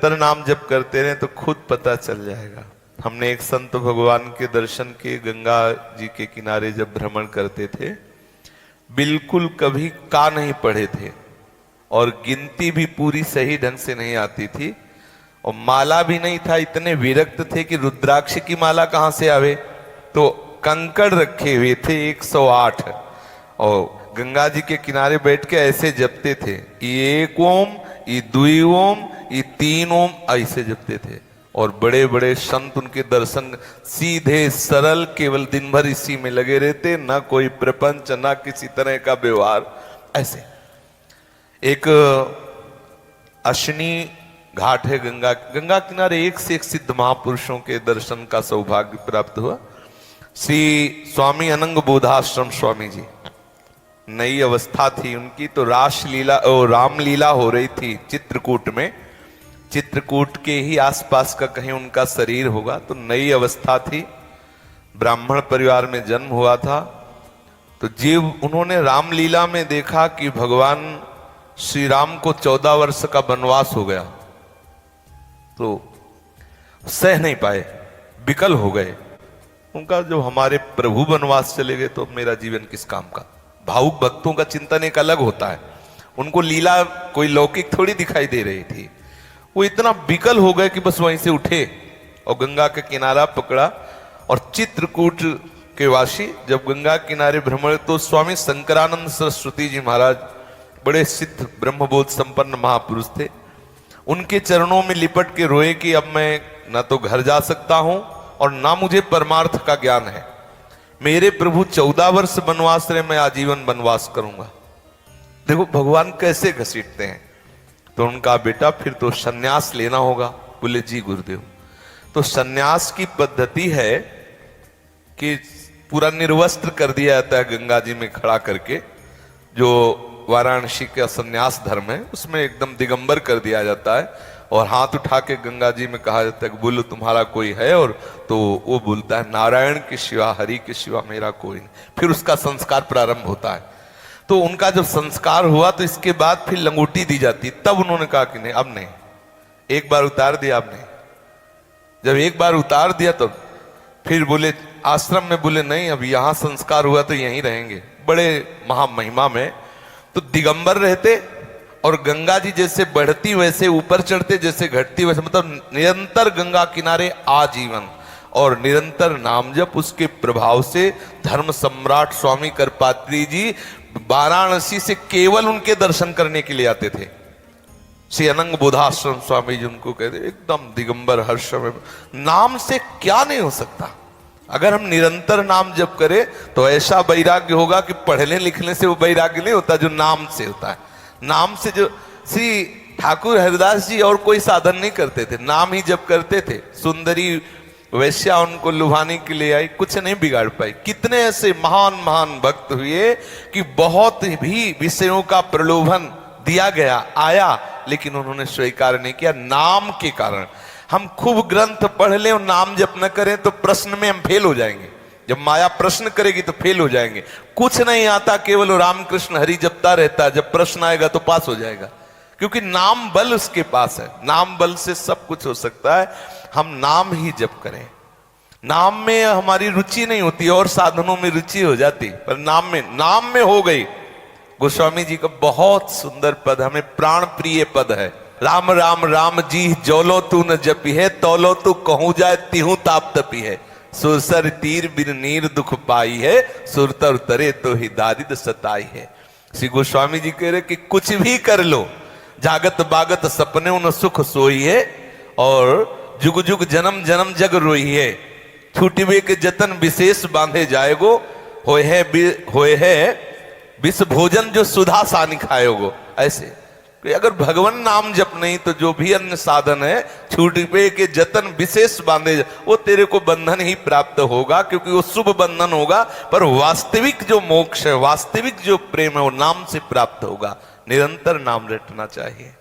निरंतर नाम जप करते रहे तो खुद पता चल जाएगा। हमने एक संत भगवान के दर्शन के गंगा जी के किनारे जब भ्रमण करते थे, बिल्कुल कभी का नहीं पढ़े थे और गिनती भी पूरी सही ढंग से नहीं आती थी और माला भी नहीं था, इतने विरक्त थे कि रुद्राक्ष की माला कहां से आवे, तो कंकड़ रखे हुए थे 108 और गंगा जी के किनारे बैठ के ऐसे जपते थे, ये 1 ओम, ये 2 ओम, ये 3 ओम, ऐसे जपते थे। और बड़े बड़े संत उनके दर्शन, सीधे सरल, केवल दिन भर इसी में लगे रहते, ना कोई प्रपंच, ना किसी तरह का व्यवहार। ऐसे एक अश्विनी घाट है गंगा किनारे, एक से एक सिद्ध महापुरुषों के दर्शन का सौभाग्य प्राप्त हुआ। श्री स्वामी अनंग बोधाश्रम स्वामी जी, नई अवस्था थी उनकी, तो रामलीला हो रही थी चित्रकूट में, चित्रकूट के ही आसपास का कहीं उनका शरीर होगा, तो नई अवस्था थी, ब्राह्मण परिवार में जन्म हुआ था। तो जीव उन्होंने रामलीला में देखा कि भगवान श्री राम को 14 वर्ष का वनवास हो गया, तो सह नहीं पाए, विकल हो गए। उनका जो हमारे प्रभु वनवास चले गए तो मेरा जीवन किस काम का। भावुक भक्तों का चिंतन एक अलग होता है, उनको लीला कोई लौकिक थोड़ी दिखाई दे रही थी। वो इतना विकल हो गए कि बस वहीं से उठे और गंगा का किनारा पकड़ा। और चित्रकूट के वासी जब गंगा किनारे भ्रमण, तो स्वामी शंकरानंद सरस्वती जी महाराज बड़े सिद्ध ब्रह्मबोध संपन्न महापुरुष थे, उनके चरणों में लिपट के रोए कि अब मैं ना तो घर जा सकता हूं और ना मुझे परमार्थ का ज्ञान है, मेरे प्रभु 14 वर्ष वनवास रहे, मैं आजीवन वनवास करूंगा। देखो भगवान कैसे घसीटते हैं। तो उनका बेटा फिर तो सन्यास लेना होगा। बोले जी गुरुदेव। तो सन्यास की पद्धति है कि पूरा निर्वस्त्र कर दिया जाता है गंगा जी में खड़ा करके, जो वाराणसी का सन्यास धर्म है उसमें एकदम दिगंबर कर दिया जाता है और हाथ उठा के गंगा जी में कहा जाता है कि बोलो तुम्हारा कोई है, और तो वो बोलता है नारायण के सिवा, हरि के सिवा मेरा कोई नहीं। फिर उसका संस्कार प्रारंभ होता है। तो उनका जब संस्कार हुआ तो इसके बाद फिर लंगोटी दी जाती, तब उन्होंने कहा कि नहीं अब नहीं, एक बार उतार दिया अब नहीं। जब एक बार उतार दिया तो फिर बोले आश्रम में, बोले नहीं अब यहां संस्कार हुआ तो यहीं रहेंगे। बड़े महामहिमा में तो दिगंबर रहते और गंगा जी जैसे बढ़ती वैसे ऊपर चढ़ते, जैसे घटती वैसे, मतलब निरंतर गंगा किनारे आजीवन और निरंतर नाम जप। उसके प्रभाव से धर्म सम्राट स्वामी करपात्री जी वाराणसी से केवल उनके दर्शन करने के लिए आते थे। श्री अनंग बोधाश्रम स्वामी जी उनको कहते, एकदम दिगंबर हर समय। नाम से क्या नहीं हो सकता। अगर हम निरंतर नाम जप करें तो ऐसा वैराग्य होगा कि पढ़ने लिखने से वो वैराग्य नहीं होता जो नाम से होता है। नाम से जो श्री ठाकुर हरिदास जी और कोई साधन नहीं करते थे, नाम ही जप करते थे। सुंदरी वैश्या उनको लुभाने के लिए आई, कुछ नहीं बिगाड़ पाई। कितने ऐसे महान महान भक्त हुए कि बहुत भी विषयों का प्रलोभन दिया गया आया, लेकिन उन्होंने स्वीकार नहीं किया नाम के कारण। हम खूब ग्रंथ पढ़ लें और नाम जप न करें तो प्रश्न में हम फेल हो जाएंगे। जब माया प्रश्न करेगी तो फेल हो जाएंगे। कुछ नहीं आता, केवल रामकृष्ण हरि जपता रहता है, जब प्रश्न आएगा तो पास हो जाएगा, क्योंकि नाम बल उसके पास है। नाम बल से सब कुछ हो सकता है। हम नाम ही जप करें। नाम में हमारी रुचि नहीं होती और साधनों में रुचि हो जाती, पर नाम में हो गई। गोस्वामी जी का बहुत सुंदर पद, हमें प्राण प्रिय पद है। राम राम राम जी जोलो तू न जपी है, तोलो तू कहूं जाए तिहू ताप तपी है। सुरसर तीर बिन नीर दुख पाई है, सुरतर तरे तो ही दारिद सताई है। श्री गोस्वामी जी कह रहे कि कुछ भी कर लो, जागत बागत सपने उन सुख सोई है, और जुग जुग जन्म जन्म जग रोई है। छूटिवे के जतन विशेष बांधे जाएगो, होए है विष भोजन जो सुधा सानी खाएगो। ऐसे अगर भगवान नाम जप नहीं तो जो भी अन्य साधन है छूटिवे के जतन विशेष बांधे, वो तेरे को बंधन ही प्राप्त होगा, क्योंकि वो शुभ बंधन होगा। पर वास्तविक जो मोक्ष है, वास्तविक जो प्रेम है, वो नाम से प्राप्त होगा। निरंतर नाम रटना चाहिए।